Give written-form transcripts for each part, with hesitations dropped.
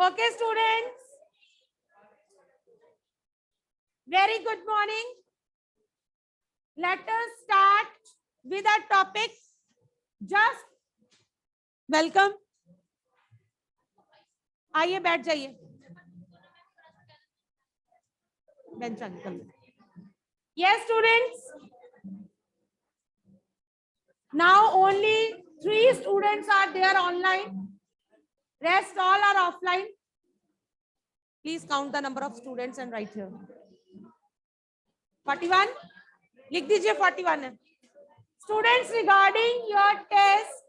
Okay, students. Very good morning. Let us start with our topic. Just welcome. आइए बैठ जाइए. Bench आगे कर. Yes, students. Now only 3 students are there online. Rest all are offline. Please count the number of students and write here. 41. लिख दीजिए 41 है. Students, regarding your test,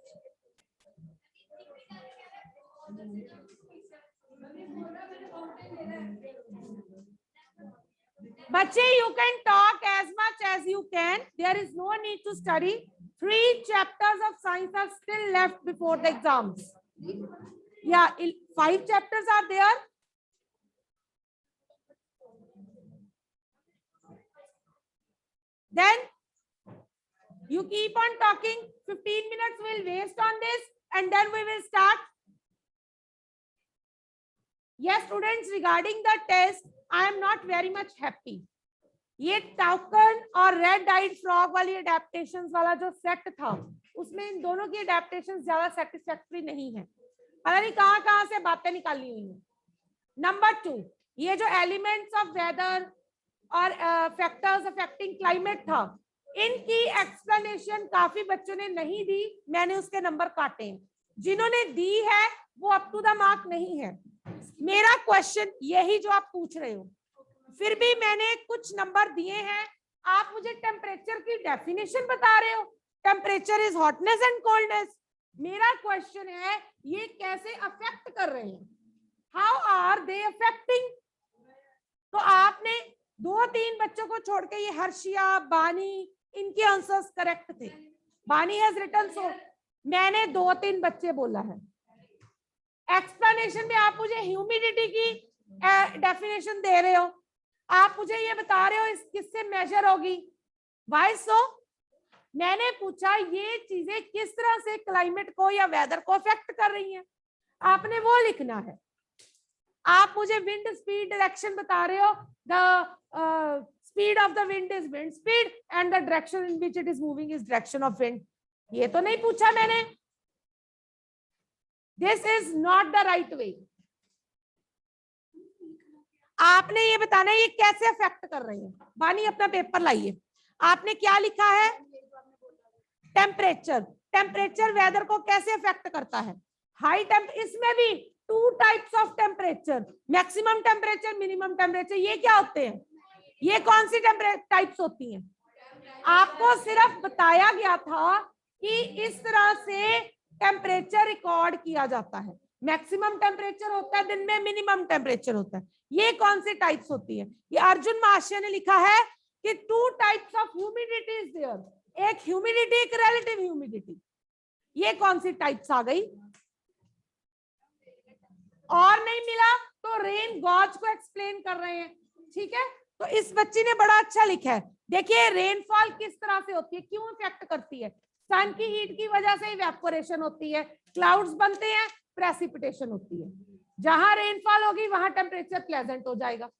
बच्चे, you can talk as much as you can. There is no need to study. 3 chapters of science are still left before the exams. Yeah, 5 chapters are there. Then you keep on talking. 15 minutes will waste on this, and then we will start. Yes, students, regarding the test, I am not very much happy. ये token और red eyed frog वाली adaptations वाला जो set था, उसमें इन दोनों की adaptations ज्यादा सेटिस्फैक्टरी नहीं है. पता नहीं कहां से बातें निकाली हुई हैं. नंबर 2, ये जो एलिमेंट्स ऑफ वेदर और फैक्टर्स अफेक्टिंग क्लाइमेट था, इनकी एक्सप्लेनेशन काफी बच्चों ने नहीं दी. मैंने उसके नंबर काटे हैं. जिन्होंने दी है वो अप टू द मार्क नहीं है. मेरा क्वेश्चन यही जो आप पूछ रहे हो, फिर भी मैंने कुछ नंबर दिए हैं. आप मुझे टेम्परेचर की डेफिनेशन बता रहे हो. Temperature is hotness and coldness. मेरा क्वेश्चन है ये कैसे अफेक्ट कर रहे हैं, हाउ आर दे अफेक्टिंग. तो आपने 2-3 बच्चों को छोड़ के, ये हर्षिया, बानी, इनके आंसर्स करेक्ट थे. बानी हैज रिटन सो. मैंने 2-3 बच्चे बोला है. एक्सप्लेनेशन में आप मुझे ह्यूमिडिटी की डेफिनेशन दे रहे हो. आप मुझे ये बता रहे हो इस किससे मेजर होगी. वाई सो? मैंने पूछा ये चीजें किस तरह से क्लाइमेट को या वेदर को अफेक्ट कर रही हैं. आपने वो लिखना है. आप मुझे विंड स्पीड डायरेक्शन बता रहे हो. The speed of the wind is wind speed and the direction in which it is moving is direction of wind. ये तो नहीं पूछा मैंने. This is not the right way. आपने ये बताना है ये कैसे अफेक्ट कर रही है. बानी अपना पेपर लाइए. आपने क्या लिखा है? टेम्परेचर. टेम्परेचर वेदर को कैसे अफेक्ट करता है? हाई इसमें भी 2 types of temperature, maximum temperature, minimum temperature. ये क्या होते हैं? ये कौन सी टाइप्स होती हैं? आपको सिर्फ बताया गया था कि इस तरह से टेम्परेचर रिकॉर्ड किया जाता है. मैक्सिमम टेम्परेचर होता है दिन में, मिनिमम टेम्परेचर होता है. ये कौन सी टाइप्स होती है? ये अर्जुन महाशय ने लिखा है कि 2 types of humidity is there. एक ह्यूमिडिटी, एक रिलेटिव ह्यूमिडिटी. ये कौन सी टाइप्स आ गई? और नहीं मिला तो रेन गॉज को एक्सप्लेन कर रहे हैं. ठीक है, तो इस बच्ची ने बड़ा अच्छा लिखा है. देखिए रेनफॉल किस तरह से होती है, क्यों इफेक्ट करती है. सन की हीट की वजह से इवेपोरेशन होती है, क्लाउड्स बनते हैं, प्रेसिपिटेशन होती है. जहां रेनफॉल होगी वहां टेम्परेचर प्लेजेंट हो जाएगा.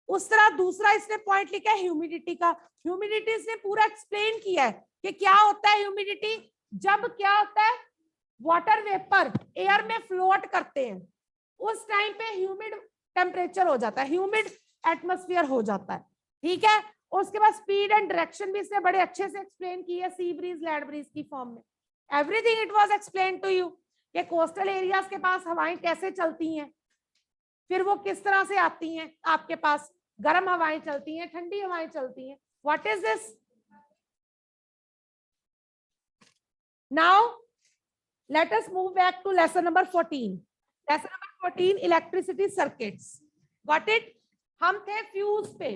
उस तरह दूसरा इसने पॉइंट लिखा है ह्यूमिडिटी का. ह्यूमिडिटी इसने पूरा एक्सप्लेन किया है कि क्या होता है ह्यूमिडिटी. जब क्या होता है, वाटर वेपर एयर में फ्लोट करते हैं, उस टाइम पे ह्यूमिड टेम्परेचर हो जाता है, ह्यूमिड एटमॉस्फेयर हो जाता है. ठीक है, उसके बाद स्पीड एंड डायरेक्शन भी इसने बड़े अच्छे से एक्सप्लेन की है, सी ब्रीज, लैंड ब्रीज की फॉर्म में. Everything it was explain to you कि कोस्टल एरियाज के पास हवाएं कैसे चलती हैं, फिर वो किस तरह से आती हैं. आपके पास गर्म हवाएं चलती हैं, ठंडी हवाएं चलती हैं. What is this? Now let us move back to lesson number 14. Lesson number 14 electricity circuits. Got it? हम थे फ्यूज पे.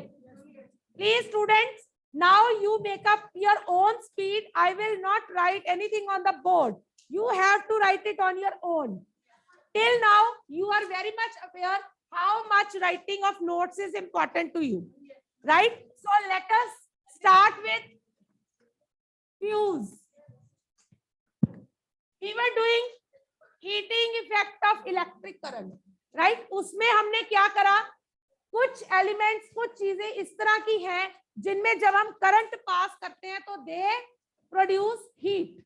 Please students, now you make up your own speed. I will not write anything on the board. You have to write it on your own. Till now you are very much aware how much writing of notes is important to you, right? So let us start with fuse. We were doing heating effect of electric current, right. उसमें हमने क्या करा, कुछ elements, कुछ चीजें इस तरह की हैं जिनमें जब हम करंट पास करते हैं तो they produce heat.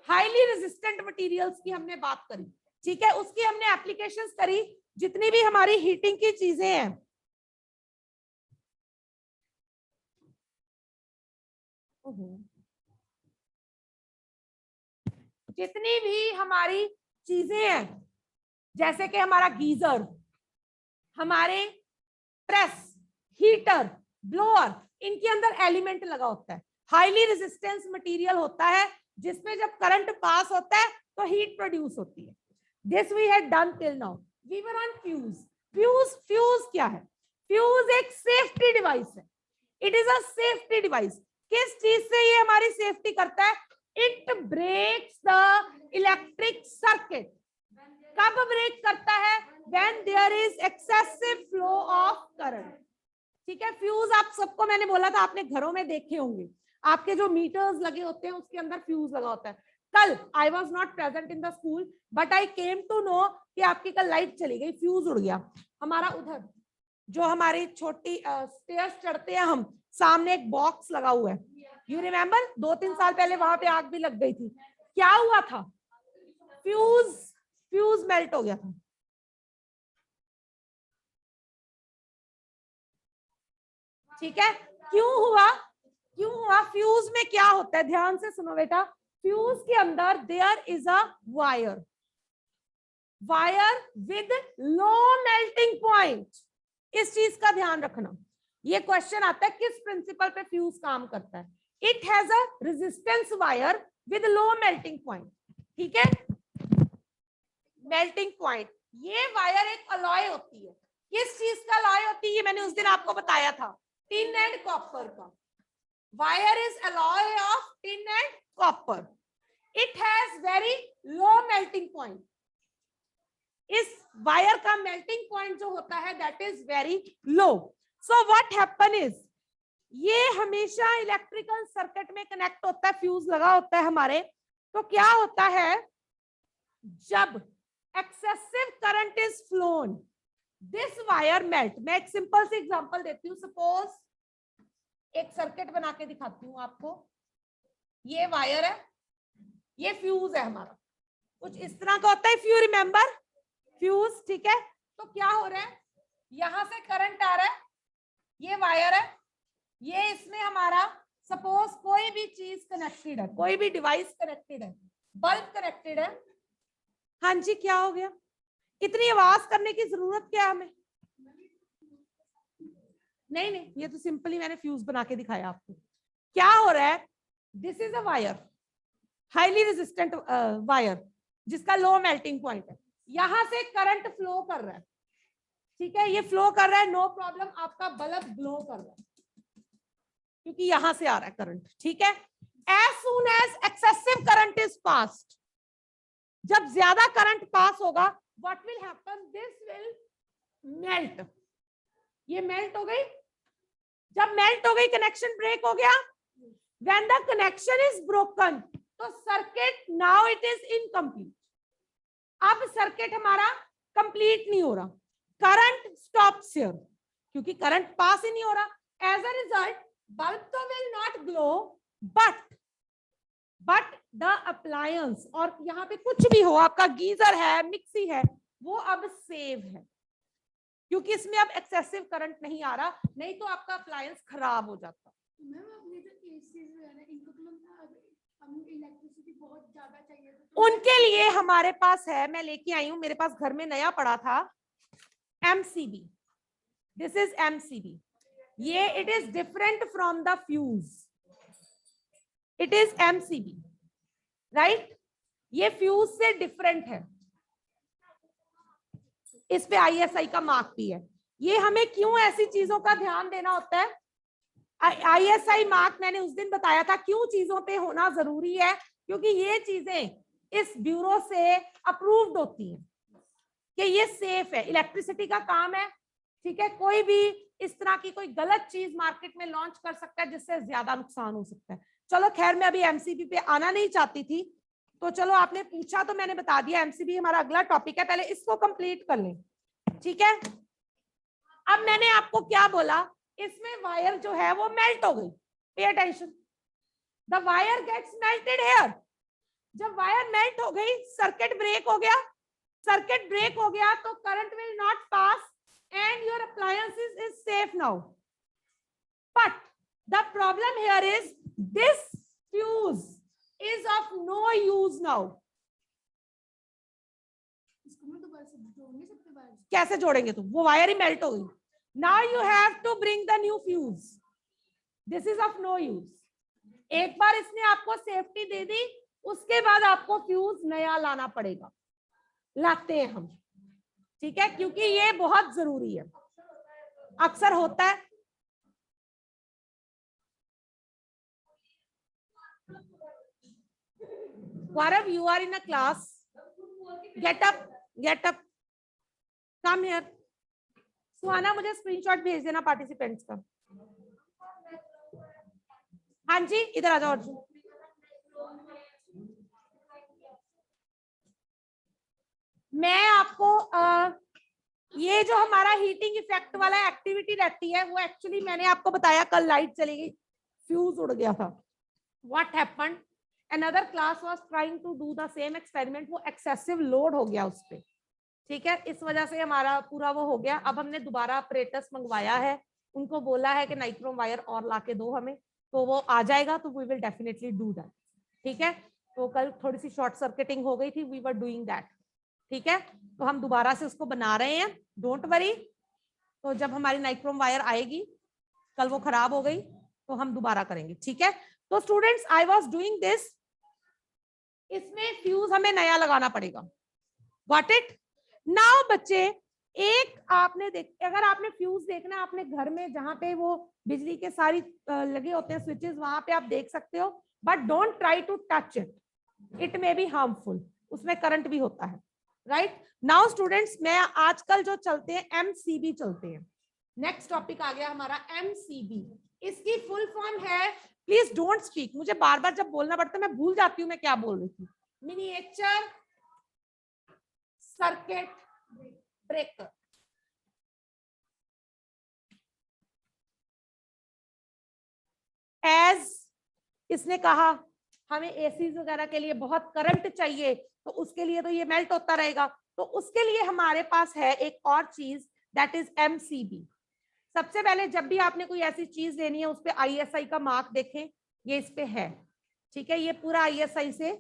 Highly resistant materials की हमने बात करी, ठीक है, उसकी हमने एप्लीकेशंस करी। जितनी भी हमारी हीटिंग की चीजें हैं, जितनी भी हमारी चीजें हैं, जैसे कि हमारा गीजर, हमारे प्रेस, हीटर, ब्लोअर, इनके अंदर एलिमेंट लगा होता है, हाईली रेजिस्टेंस मटेरियल होता है, जिसमें जब करंट पास होता है तो हीट प्रोड्यूस होती है। This we had done till now. We were on fuse. Fuse क्या है? फ्यूज एक सेफ्टी डिवाइस है। It is a safety device. किस चीज से ये हमारी सेफ्टी करता है? It breaks the electric circuit. कब ब्रेक करता है? When there is excessive flow of current, ठीक है। फ्यूज आप सबको मैंने बोला था, आपने घरों में देखे होंगे, आपके जो मीटर्स लगे होते हैं उसके अंदर फ्यूज लगा होता है। कल I was not present in the school but I came to know कि आपकी कल लाइट चली गई, फ्यूज उड़ गया हमारा। उधर जो हमारी छोटी स्टेयर्स चढ़ते हैं हम, सामने एक बॉक्स लगा हुआ है, यू रिमेम्बर, 2-3 साल पहले वहां पे आग भी लग गई थी। क्या हुआ था? फ्यूज मेल्ट हो गया था। ठीक है, क्यों हुआ? फ्यूज में क्या होता है? ध्यान से सुनो बेटा। फ्यूज के अंदर there is a wire with low melting point. इस चीज का ध्यान रखना। ये क्वेश्चन आता है किस प्रिंसिपल पे फ्यूज काम करता है। It has a resistance wire with low melting point, ठीक है, मेल्टिंग पॉइंट। ये वायर एक अलॉय होती है। किस चीज का अलॉय होती है? ये मैंने उस दिन आपको बताया था, टिन एंड कॉपर का। Wire is alloy of tin and copper. It has very low melting point. इस वायर का मेल्टिंग पॉइंट जो होता है that is very low. So what happen is, ये हमेशा इलेक्ट्रिकल सर्किट में कनेक्ट होता है, फ्यूज लगा होता है हमारे। तो क्या होता है, जब excessive current is phloem, this wire melt. मैं एक सिंपल सी एग्जांपल देती हूँ। सपोज एक सर्किट बना के दिखाती हूँ आपको। ये वायर है, ये फ्यूज है हमारा, कुछ इस तरह का होता है, इफ यू रिमेंबर फ्यूज, ठीक है। तो क्या हो रहा है, यहां से करंट आ रहा है, ये वायर है, ये इसमें हमारा सपोज कोई भी चीज कनेक्टेड है, कोई भी डिवाइस कनेक्टेड है, बल्ब कनेक्टेड है। हाँ जी, क्या हो गया? इतनी आवाज करने की जरूरत क्या है हमें? नहीं, ये तो सिंपली मैंने फ्यूज बना के दिखाया आपको। क्या हो रहा है, this is a wire, highly resistant wire, जिसका लो मेल्टिंग पॉइंट है। यहां से करंट फ्लो कर रहा है, ठीक है, ये फ्लो कर रहा है, नो प्रॉब्लम। आपका बल्ब ग्लो कर रहा है क्योंकि यहां से आ रहा है करंट, ठीक है। As soon as excessive current is passed, जब ज्यादा करंट पास होगा, what will happen, this will melt. ये मेल्ट हो गई। जब मेल्ट हो गई, कनेक्शन ब्रेक हो गया। When the connection is broken, तो circuit now it is incomplete. अब सर्किट हमारा कंप्लीट नहीं हो रहा, करंट स्टॉप्स हियर, क्योंकि करंट पास ही नहीं हो रहा। एज अ रिजल्ट बल्ब तो will not glow, but the appliance, और यहाँ पे कुछ भी हो, आपका गीजर है, मिक्सी है, वो अब सेव है, क्योंकि इसमें अब एक्सेसिव करंट नहीं आ रहा, नहीं तो आपका अप्लायंस खराब हो जाता। इलेक्ट्रिसिटी बहुत ज्यादा चाहिए तो उनके लिए हमारे पास है, मैं लेके आई हूं, मेरे पास घर में नया पड़ा था, MCB। This is MCB। ये it is different from the fuse, it is MCB, right. ये फ्यूज से डिफरेंट है, इस पे ISI का मार्क भी है। ये हमें क्यों ऐसी चीजों का ध्यान देना होता है? ISI मार्क मैंने उस दिन बताया था क्यों चीजों पे होना जरूरी है, क्योंकि ये चीजें इस ब्यूरो से अप्रूव्ड होती हैं कि ये सेफ है, इलेक्ट्रिसिटी का काम है, ठीक है। कोई भी इस तरह की कोई गलत चीज मार्केट में लॉन्च कर सकता है जिससे ज्यादा नुकसान हो सकता है। चलो खैर, मैं अभी MCB पे आना नहीं चाहती थी, तो चलो आपने पूछा तो मैंने बता दिया, एमसीबी हमारा अगला टॉपिक है, पहले इसको कंप्लीट कर लें, ठीक है। अब मैंने आपको क्या बोला, इसमें वायर जो है वो मेल्ट हो गई, pay attention, the wire gets melted here. जब वायर मेल्ट हो गई, सर्किट ब्रेक हो गया, सर्किट ब्रेक हो गया तो current will not pass and your appliances is safe now, but the problem here is this fuse is of no use now. कैसे जोड़ेंगे तुम, वो वायर ही मेल्ट हो गई। Now you have to bring the new fuse. This is of no use. एक बार इसने आपको safety दे दी, उसके बाद आपको फ्यूज नया लाना पड़ेगा, लाते हैं हम, ठीक है, क्योंकि ये बहुत जरूरी है, अक्सर होता है। Gaurav, you are in a class. Get up. Come here. सुहाना, मुझे स्क्रीनशॉट भेज देना पार्टिसिपेंट्स का। हाँ जी, इधर आ जाओ अर्जुन। मैं आपको ये जो हमारा हीटिंग इफेक्ट वाला एक्टिविटी रहती है, वो एक्चुअली मैंने आपको बताया कल लाइट चली गई, फ्यूज उड़ गया था। What happened? Another class was trying to do the same experiment, वो एक्सेसिव लोड हो गया उस पे, ठीक है, इस वजह से हमारा पूरा वो हो गया। अब हमने दोबारा ऑपरेटर्स मंगवाया है, उनको बोला है कि नाइक्रोम वायर और लाके दो हमें, तो वो आ जाएगा, तो we will definitely do that, ठीक है। तो कल थोड़ी सी शॉर्ट सर्किटिंग हो गई थी, वी वर डूइंग दैट, ठीक है, तो हम दोबारा से उसको बना रहे हैं, डोंट वरी। तो जब हमारी नाइक्रोम वायर आएगी, कल वो खराब हो गई तो हम दोबारा करेंगे, ठीक है। तो students, I was doing this, इसमें फ्यूज हमें नया लगाना पड़ेगा, गॉट इट। नाउ बच्चे, एक आपने अगर आपने फ्यूज देखना है आपने घर में, जहां पे वो बिजली के सारी लगे होते हैं स्विचेस, वहां पे आप देख सकते हो, but don't try to touch it, it may be harmful, उसमें करंट भी होता है, राइट। नाउ स्टूडेंट्स, मैं आजकल जो चलते हैं एमसीबी चलते हैं, नेक्स्ट टॉपिक आ गया हमारा एमसीबी। इसकी फुल फॉर्म है, प्लीज डोंट स्पीक, मुझे बार बार जब बोलना पड़ता है मैं भूल जाती हूँ मैं क्या बोल रही थी। Miniature circuit breaker. एज इसने कहा हमें एसी वगैरह के लिए बहुत करंट चाहिए, तो उसके लिए तो ये मेल्ट होता रहेगा, तो उसके लिए हमारे पास है एक और चीज, दैट इज एमसीबी। सबसे पहले जब भी आपने कोई ऐसी चीज लेनी है, उस पे आईएसआई का मार्क देखें, ये इस पे है, ठीक है, ये पूरा आईएसआई से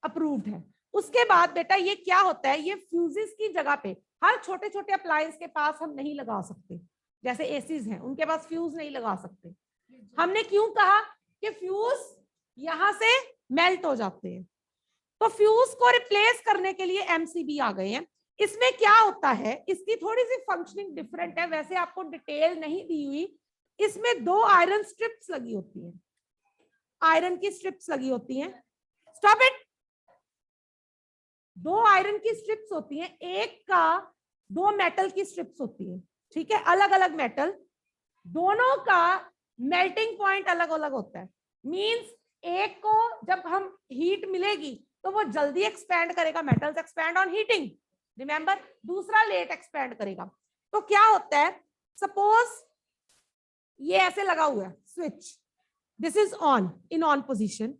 अप्रूव्ड है। उसके बाद बेटा ये क्या होता है, ये फ्यूजेस की जगह पे हर छोटे छोटे अप्लायंस के पास हम नहीं लगा सकते, जैसे एसीज हैं उनके पास फ्यूज नहीं लगा सकते। हमने क्यों कहा कि फ्यूज यहां से मेल्ट हो जाते हैं, तो फ्यूज को रिप्लेस करने के लिए एमसीबी आ गए हैं। इसमें क्या होता है, इसकी थोड़ी सी फंक्शनिंग डिफरेंट है, वैसे आपको डिटेल नहीं दी हुई। इसमें दो आयरन स्ट्रिप्स लगी होती हैं, आयरन की स्ट्रिप्स लगी होती हैं, स्टॉप इट, दो आयरन की स्ट्रिप्स होती हैं, एक का दो मेटल की स्ट्रिप्स होती हैं, ठीक है, अलग अलग मेटल, दोनों का मेल्टिंग पॉइंट अलग अलग होता है। मींस एक को जब हम हीट मिलेगी तो वो जल्दी एक्सपैंड करेगा, metals expand on heating, remember, दूसरा लेट एक्सपैंड करेगा। तो क्या होता है, सपोज ये ऐसे लगा हुआ है switch, this is on, in on position,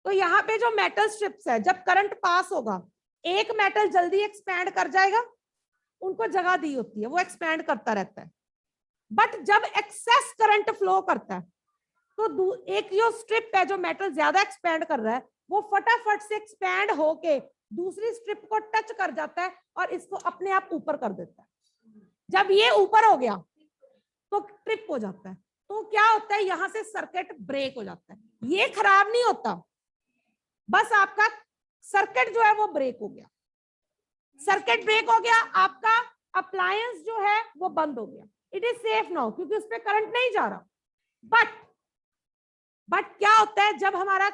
तो यहाँ पे जो मेटल स्ट्रिप्स है, जब करंट पास होगा एक मेटल जल्दी एक्सपैंड कर जाएगा, उनको जगह दी होती है, वो एक्सपैंड करता रहता है। बट जब एक्सेस करंट फ्लो करता है तो एक जो स्ट्रिप है, जो मेटल ज्यादा एक्सपैंड कर रहा है, वो फटाफट से एक्सपैंड होके दूसरी स्ट्रिप को टच कर जाता है और इसको अपने आप ऊपर कर देता है। जब ये ऊपर हो गया तो ट्रिप हो जाता है, तो क्या होता है, यहां से सर्किट ब्रेक हो जाता है। ये खराब नहीं होता, बस आपका सर्किट जो है वो ब्रेक हो गया, सर्किट ब्रेक हो गया, आपका अप्लायंस जो है वो बंद हो गया, इट इज सेफ नाउ, क्योंकि उस पर करंट नहीं जा रहा। बट क्या होता है, जब हमारा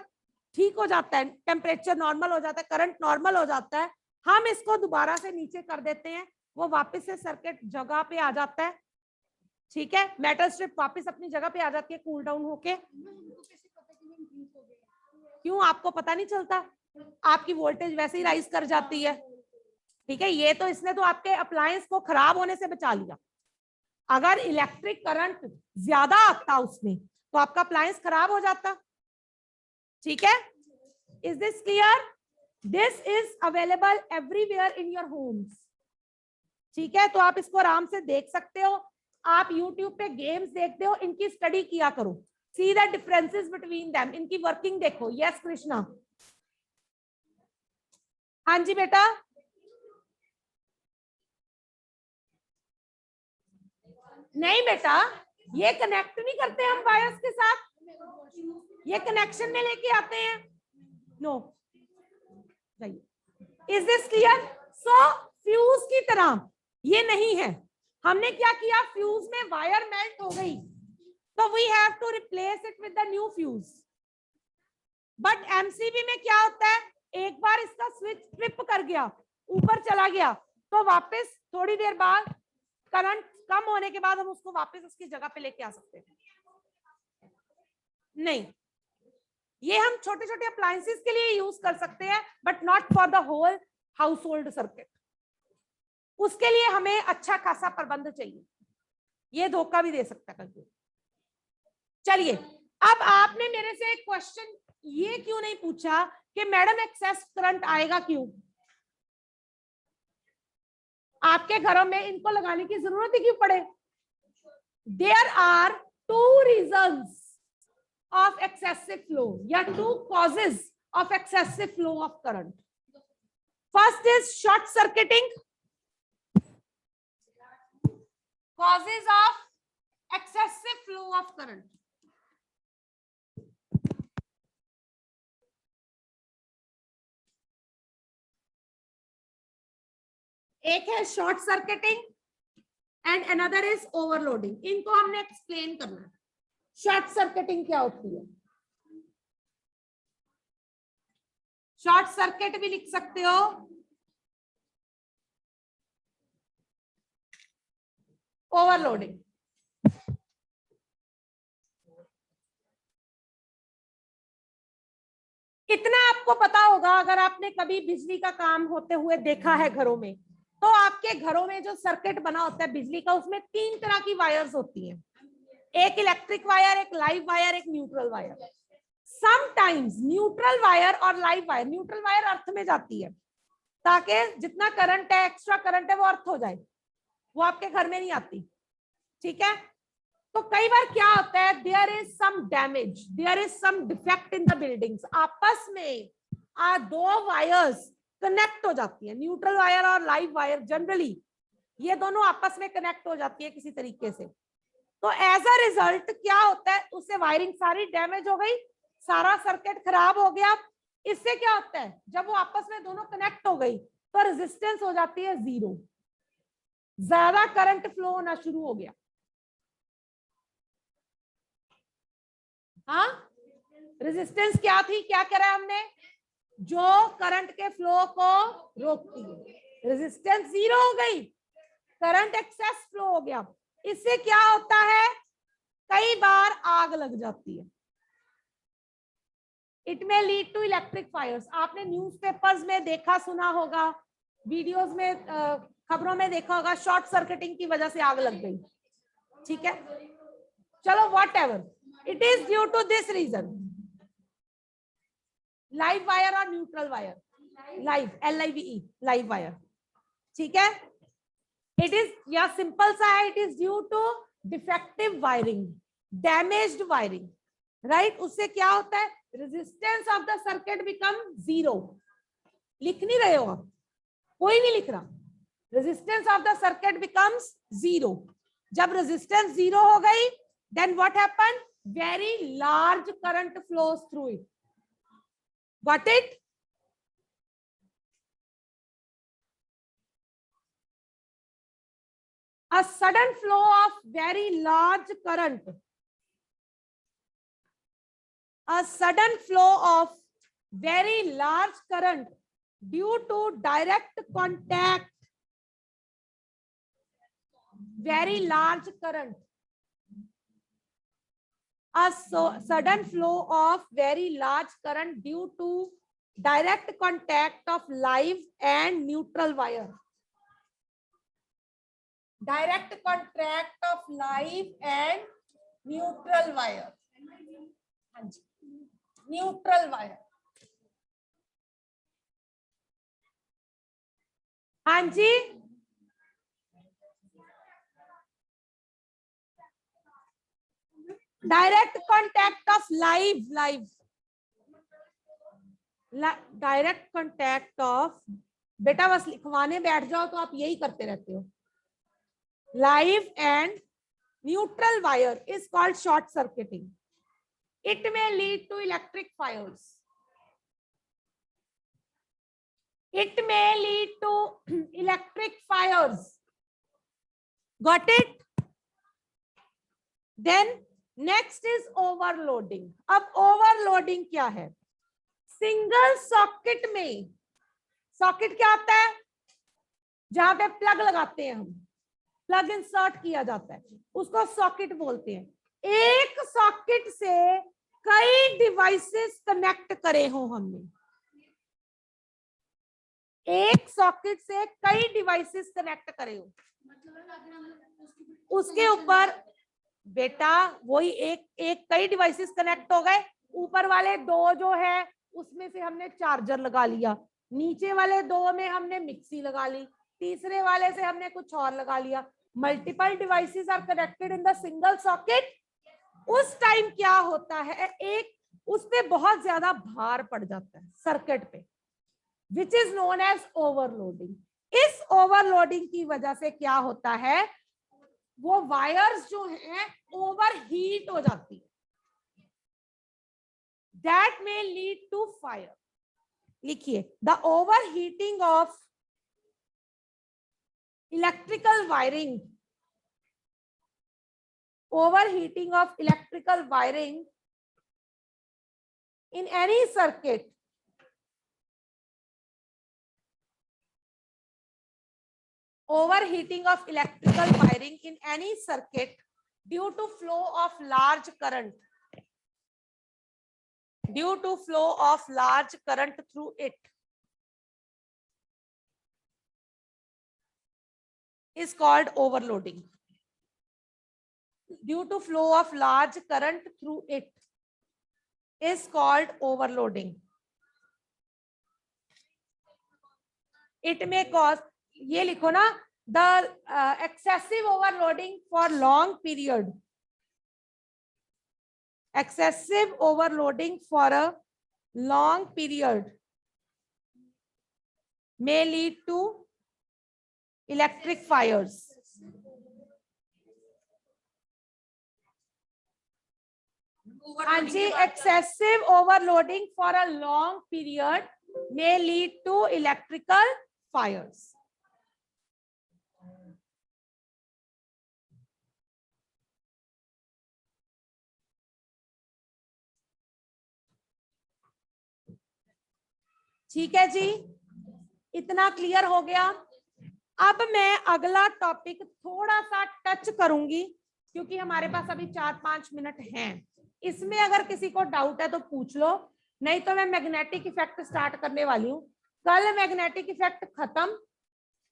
ठीक हो जाता है, टेम्परेचर नॉर्मल हो जाता है, करंट नॉर्मल हो जाता है, हम इसको दोबारा से नीचे कर देते हैं, वो वापस से सर्किट जगह पे आ जाता है, ठीक है, मेटल स्ट्रिप वापस अपनी जगह पे आ जाती है कूल डाउन होके। क्यों आपको पता नहीं चलता, आपकी वोल्टेज वैसे ही राइज कर जाती है। ठीक है, ये तो इसने तो आपके अप्लायंस को खराब होने से बचा लिया। अगर इलेक्ट्रिक करंट ज्यादा आता उसमें तो आपका अप्लायंस खराब हो जाता। ठीक है, is this clear? This is available everywhere in your homes. ठीक है, तो आप इसको आराम से देख सकते हो। आप YouTube पे गेम्स देखते हो, इनकी स्टडी किया करो, see the differences between them, इनकी वर्किंग देखो। यस कृष्णा। हाँ जी बेटा। नहीं बेटा, ये कनेक्ट नहीं करते हम वायर्स के साथ, ये कनेक्शन में लेके आते हैं। No, is this clear? So fuse की तरह ये नहीं है। हमने क्या किया, फ्यूज में वायर मेल्ट हो गई तो we have to replace it with the new fuse. But MCB में क्या होता है, एक बार इसका स्विच ट्रिप कर गया, ऊपर चला गया, तो वापस थोड़ी देर बाद करंट कम होने के बाद हम उसको वापस उसकी जगह पे लेके आ सकते हैं। नहीं, ये हम छोटे छोटे अप्लायंसेस के लिए यूज कर सकते हैं, but not for the whole household circuit. उसके लिए हमें अच्छा खासा प्रबंध चाहिए, ये धोखा भी दे सकता है कभी। चलिए, अब आपने मेरे से एक क्वेश्चन ये क्यों नहीं पूछा कि मैडम एक्सेस करंट आएगा क्यों? आपके घरों में इनको लगाने की जरूरत ही क्यों पड़े? There are two reasons of excessive flow, या two causes of excessive flow of current. First is short circuiting, causes of excessive flow of current. एक है short circuiting and another is overloading. इनको हमने एक्सप्लेन करना है। Short circuiting क्या होती है? शॉर्ट सर्किट भी लिख सकते हो, ओवरलोडिंग। इतना आपको पता होगा, अगर आपने कभी बिजली का काम होते हुए देखा है घरों में, तो आपके घरों में जो सर्किट बना होता है बिजली का, उसमें तीन तरह की वायर्स होती हैं। एक इलेक्ट्रिक वायर, एक लाइव वायर, एक neutral wire. Sometimes neutral wire और लाइव वायर, न्यूट्रल वायर अर्थ में जाती है ताकि जितना करंट है, एक्स्ट्रा करंट है, वो अर्थ हो जाए, वो आपके घर में नहीं आती। ठीक है, तो कई बार क्या होता है, there is some damage, there is some defect in the buildings, आपस में दो वायर्स कनेक्ट हो जाती है, न्यूट्रल वायर और लाइव वायर, जनरली ये दोनों आपस में कनेक्ट हो जाती है किसी तरीके से। तो एज अ रिजल्ट क्या होता है, उससे वायरिंग सारी डैमेज हो गई, सारा सर्किट खराब हो गया। इससे क्या होता है, जब वो आपस में दोनों कनेक्ट हो गई तो रेजिस्टेंस हो जाती है जीरो, ज्यादा करंट फ्लो होना शुरू हो गया। हाँ, रेजिस्टेंस क्या थी, क्या करा हमने, जो करंट के फ्लो को रोकती है। रेजिस्टेंस जीरो हो गई, करंट एक्सेस फ्लो हो गया। इससे क्या होता है, कई बार आग लग जाती है। It may lead to electric fires. आपने न्यूज़पेपर्स में देखा सुना होगा, वीडियोस में, खबरों में देखा होगा, शॉर्ट सर्किटिंग की वजह से आग लग गई। ठीक है, चलो whatever, it is due to this reason. Live wire और neutral wire, live, LIVE, live wire. ठीक है, इट इज, या सिंपल सा है, it is due to defective wiring, damaged wiring, right. उससे क्या होता है, resistance of the circuit become zero. लिख नहीं रहे हो आप, कोई नहीं लिख रहा। Resistance of the circuit becomes zero. जब रेजिस्टेंस जीरो हो गई, then what happen, very large current flows through it. Got it? A sudden flow of very large current, a sudden flow of very large current due to direct contact, very large current, a sudden flow of very large current due to direct contact of live and neutral wire, direct contact of live and neutral wire, हाँ जी, neutral wire, हाँ जी, direct contact of live, live, direct contact of, बेटा बस लिखवाने बैठ जाओ तो आप यही करते रहते हो, live and neutral wire is called short circuiting. It may lead to electric fires. It may lead to electric fires. Got it? Then next is overloading. अब overloading क्या है? सिंगल सॉकेट में, सॉकेट क्या होता है? जहां पे प्लग लगाते हैं हम, प्लग इंसर्ट किया जाता है, उसको सॉकेट बोलते हैं. एक सॉकेट से कई डिवाइसेस कनेक्ट करे हो हमने, एक सॉकेट से कई डिवाइसेस कनेक्ट करे हो, उसके ऊपर बेटा वही एक एक कई डिवाइसेस कनेक्ट हो गए, ऊपर वाले दो जो है उसमें से हमने चार्जर लगा लिया, नीचे वाले दो में हमने मिक्सी लगा ली, तीसरे वाले से हमने कुछ और लगा लिया. Multiple devices are connected in the single socket. उस टाइम क्या होता है, एक उस पे बहुत ज्यादा भार पड़ जाता है सर्किट पे, which is known as overloading. इस ओवरलोडिंग की वजह से क्या होता है, वो वायर्स जो हैं ओवर हीट हो जाती है. That may lead to fire. लिखिए, the overheating of electrical wiring, overheating of electrical wiring in any circuit overheating of electrical wiring in any circuit due to flow of large current, due to flow of large current through it is called overloading. Due to flow of large current through it is called overloading. It may cause, ये लिखो ना, the excessive overloading for long period, excessive overloading for a long period may lead to electric fires. हाँ जी, excessive overloading for a long period may lead to electrical fires. ठीक है जी, इतना clear हो गया. अब मैं अगला टॉपिक थोड़ा सा टच करूंगी क्योंकि हमारे पास अभी 4-5 मिनट हैं. इसमें अगर किसी को डाउट है तो पूछ लो, नहीं तो मैं मैग्नेटिक इफेक्ट स्टार्ट करने वाली हूँ. कल मैग्नेटिक इफेक्ट खत्म,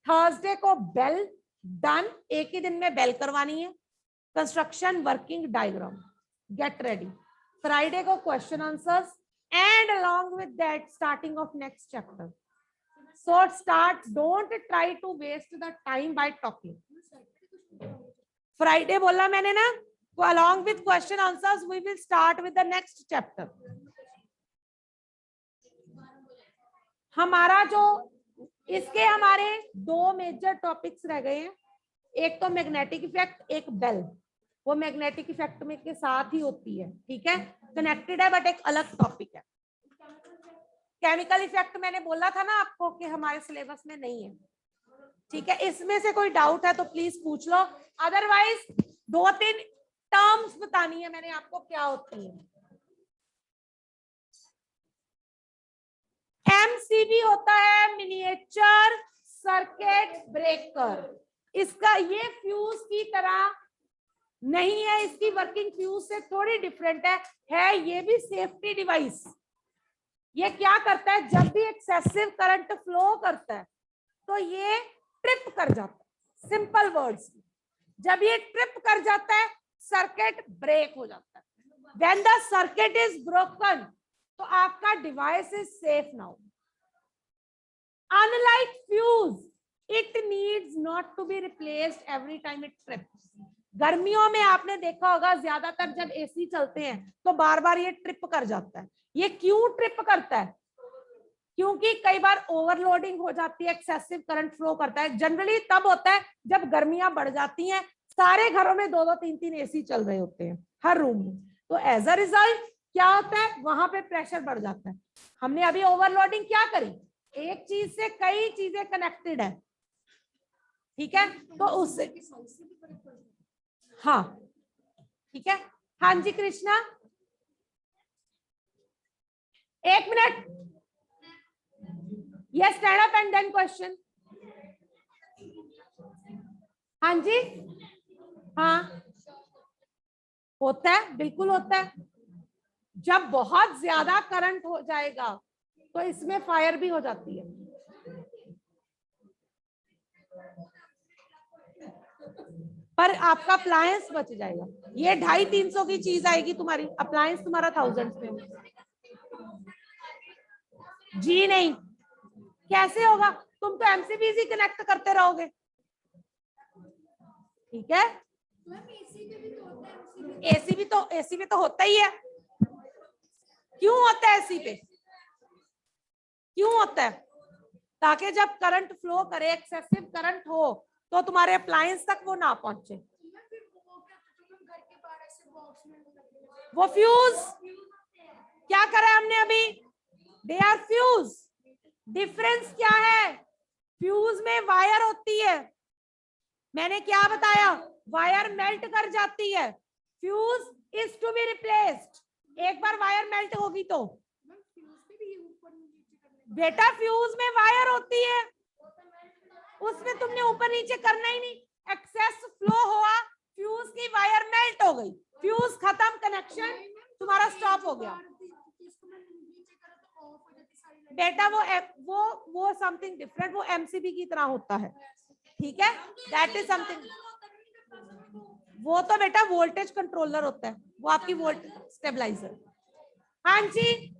थर्सडे को बेल डन, एक ही दिन में बेल करवानी है. Construction working diagram, get ready. Friday को question answers and along with that starting of next chapter. So start, don't try to waste the time by talking. Friday बोला मैंने ना, along with question answers we will start with the next chapter. हमारा जो इसके हमारे दो major topics रह गए हैं, एक तो मैग्नेटिक इफेक्ट, एक बेल. वो मैग्नेटिक इफेक्ट में के साथ ही होती है, ठीक है, कनेक्टेड है बट एक अलग टॉपिक है. केमिकल इफेक्ट मैंने बोला था ना आपको कि हमारे सिलेबस में नहीं है, ठीक है. इसमें से कोई डाउट है तो प्लीज पूछ लो, अदरवाइज 2-3 टर्म्स बतानी है मैंने आपको क्या होती है. एमसीबी होता है मिनिएचर सर्किट ब्रेकर. इसका ये फ्यूज की तरह नहीं है, इसकी वर्किंग फ्यूज से थोड़ी डिफरेंट है ये भी सेफ्टी डिवाइस. ये क्या करता है, जब भी एक्सेसिव करंट फ्लो करता है तो ये ट्रिप कर जाता है। सिंपल वर्ड्स, जब ये ट्रिप कर जाता है सर्किट ब्रेक हो जाता है। When the circuit is broken तो आपका device is safe now. Unlike fuse, it needs not to be replaced every time it trips. गर्मियों में आपने देखा होगा ज्यादातर जब एसी चलते हैं तो बार बार ये ट्रिप कर जाता है। ये क्यों ट्रिप करता है? क्योंकि कई बार ओवरलोडिंग हो जाती है, एक्सेसिव करंट फ्लो करता है। जनरली तब होता है जब गर्मियां बढ़ जाती हैं, सारे घरों में 2-2 3-3 एसी चल रहे होते हैं हर रूम में, तो एज अ रिजल्ट क्या होता है, वहां पे प्रेशर बढ़ जाता है। हमने अभी ओवरलोडिंग क्या करी, एक चीज से कई चीजें कनेक्टेड है, ठीक है, तो उससे हाँ ठीक है। हाँ जी कृष्णा, एक minute, yes stand up and then question. हाँ जी, हाँ होता है, बिल्कुल होता है। जब बहुत ज्यादा करंट हो जाएगा तो इसमें फायर भी हो जाती है। पर आपका अप्लायंस बच जाएगा। ये 250-300 की चीज आएगी तुम्हारी, अप्लायंस तुम्हारा 1000 में होगा। जी नहीं, कैसे होगा, तुम तो एमसीबीसी कनेक्ट करते रहोगे, ठीक है। एसी भी तो होता ही है। क्यों होता है एसी पे, क्यों होता है? ताकि जब करंट फ्लो करे, एक्सेसिव करंट हो, तो तुम्हारे अप्लायंस तक वो ना पहुंचे। वो फ्यूज क्या करा हमने अभी, दे आर फ्यूज। डिफरेंस क्या है, फ्यूज में वायर होती है, मैंने क्या बताया, वायर मेल्ट कर जाती है, fuse is to be replaced. एक बार वायर मेल्ट होगी तो बेटा फ्यूज में वायर होती है, उसमें तुमने ऊपर नीचे करना ही नहीं, एक्सेस फ्लो हुआ, फ्यूज की वायर मेल्ट हो गई, फ्यूज खत्म, कनेक्शन तुम्हारा स्टॉप हो गया। बेटा वो समथिंग डिफरेंट, वो एमसीबी की तरह होता है, ठीक है, दैट इज समथिंग। वो तो बेटा वोल्टेज कंट्रोलर होता है, वो आपकी वोल्टेज स्टेबलाइजर। हाँ जी,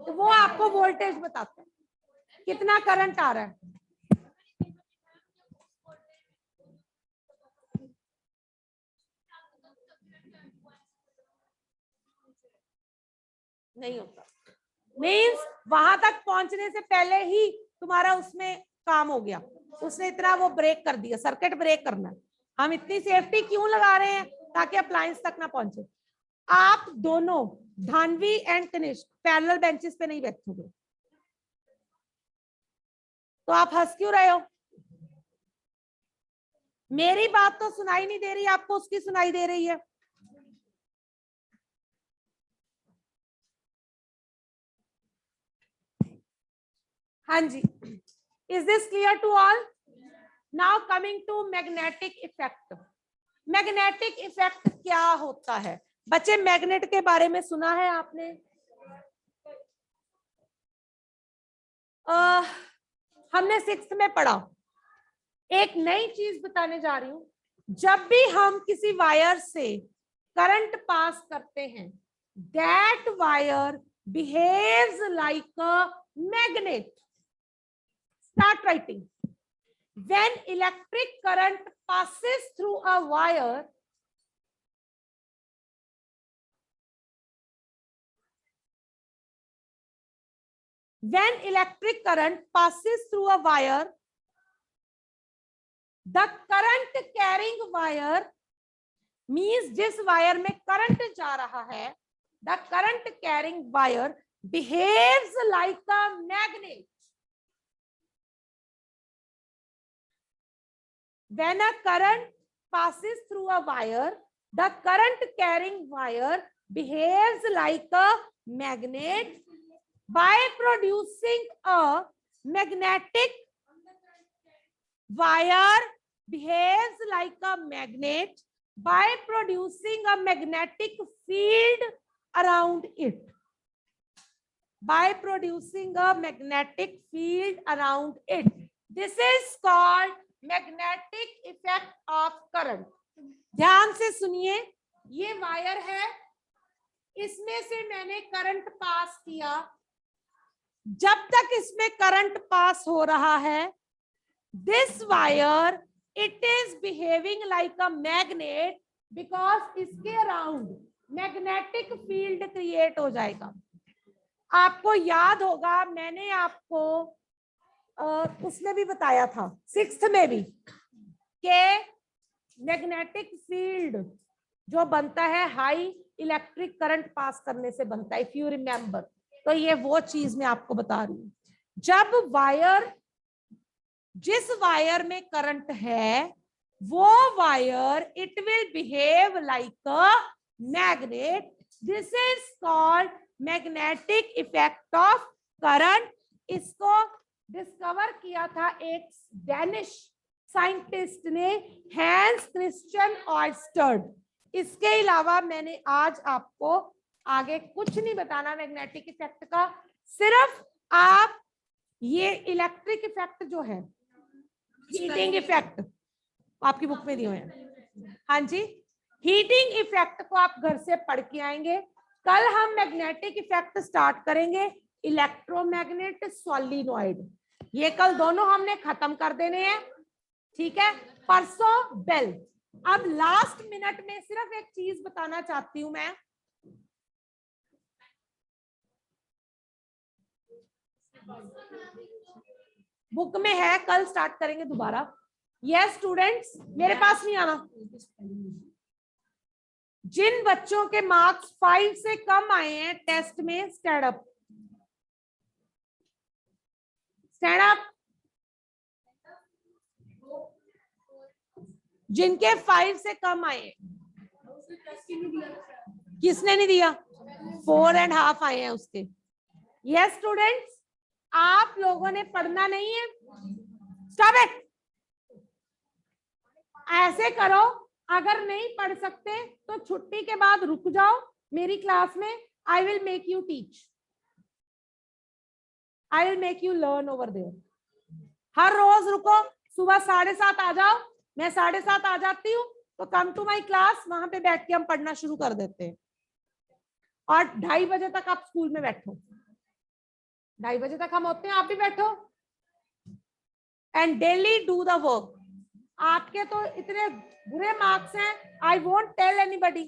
तो वो आपको वोल्टेज बताता है कितना करंट आ रहा है। नहीं होता, मीन्स वहां तक पहुंचने से पहले ही तुम्हारा उसमें काम हो गया, उसने इतना वो ब्रेक कर दिया, सर्किट ब्रेक करना है। हम इतनी सेफ्टी क्यों लगा रहे हैं, ताकि अप्लायंस तक ना पहुंचे। आप दोनों Dhanvi and Kanishka parallel benches पे नहीं बैठोगे, तो आप हंस क्यों रहे हो? मेरी बात तो सुनाई नहीं दे रही, आपको उसकी सुनाई दे रही है। हाँ जी, is this clear to all? Now coming to magnetic effect. Magnetic effect क्या होता है बच्चे? मैग्नेट के बारे में सुना है आपने? हमने 6th में पढ़ा। एक नई चीज बताने जा रही हूं, जब भी हम किसी वायर से करंट पास करते हैं, that wire behaves like a magnet. Start writing. When electric current passes through a wire, when electric current passes through a wire, the current carrying wire means जिस वायर में current जा रहा है, the current carrying wire behaves like a magnet. When a current passes through a wire, the current carrying wire behaves like a magnet by producing a magnetic wire behaves like a magnet by producing a magnetic field around it. by producing a magnetic field around it. This is called magnetic effect of current. ध्यान से सुनिए, ये wire है, इसमें से मैंने current pass किया। जब तक इसमें करंट पास हो रहा है, this wire it is behaving like a magnet, because इसके अराउंड मैग्नेटिक फील्ड क्रिएट हो जाएगा। आपको याद होगा, मैंने आपको उसमें भी बताया था, 6th में भी, कि मैग्नेटिक फील्ड जो बनता है हाई इलेक्ट्रिक करंट पास करने से बनता है, इफ यू रिमेम्बर। तो ये वो चीज मैं आपको बता रही हूँ। जब वायर, जिस वायर में करंट है, वो wire it will behave like a magnet. This is called magnetic effect of current. इसको डिस्कवर किया था एक डेनिश साइंटिस्ट ने, हैंस क्रिश्चियन ऑयस्टर्ड। इसके अलावा मैंने आज आपको आगे कुछ नहीं बताना मैग्नेटिक इफेक्ट का, सिर्फ आप ये इलेक्ट्रिक इफेक्ट जो है, हीटिंग इफेक्ट आपकी बुक में दिए हुए हैं, हाँ जी, हीटिंग इफेक्ट को आप घर से पढ़ के आएंगे। कल हम मैग्नेटिक इफेक्ट स्टार्ट करेंगे, इलेक्ट्रोमैग्नेट, सॉलिनॉइड। ये कल दोनों हमने खत्म कर देने हैं, ठीक है। परसों बेल। अब लास्ट मिनट में सिर्फ एक चीज बताना चाहती हूं मैं, बुक में है, कल स्टार्ट करेंगे दोबारा। यस स्टूडेंट्स, मेरे पास नहीं आना। जिन बच्चों के मार्क्स 5 से कम आए हैं टेस्ट में, स्टैंड अप, स्टैंड अप। जिनके 5 से कम आए, किसने नहीं दिया? 4.5 आए हैं उसके। यस स्टूडेंट्स, आप लोगों ने पढ़ना नहीं है, स्टॉप इट। ऐसे करो, अगर नहीं पढ़ सकते तो छुट्टी के बाद रुक जाओ मेरी क्लास में, I will make you teach, I will make you learn over there. हर रोज रुको, सुबह 7:30 आ जाओ, मैं 7:30 आ जाती हूँ, तो कम टू माई क्लास, वहां पे बैठ के हम पढ़ना शुरू कर देते हैं। और 2:30 बजे तक आप स्कूल में बैठो, 2:30 बजे तक हम होते हैं, आप भी बैठो, and daily do the work. आपके तो इतने बुरे मार्क्स हैं, आई वोंट टेल एनीबडी,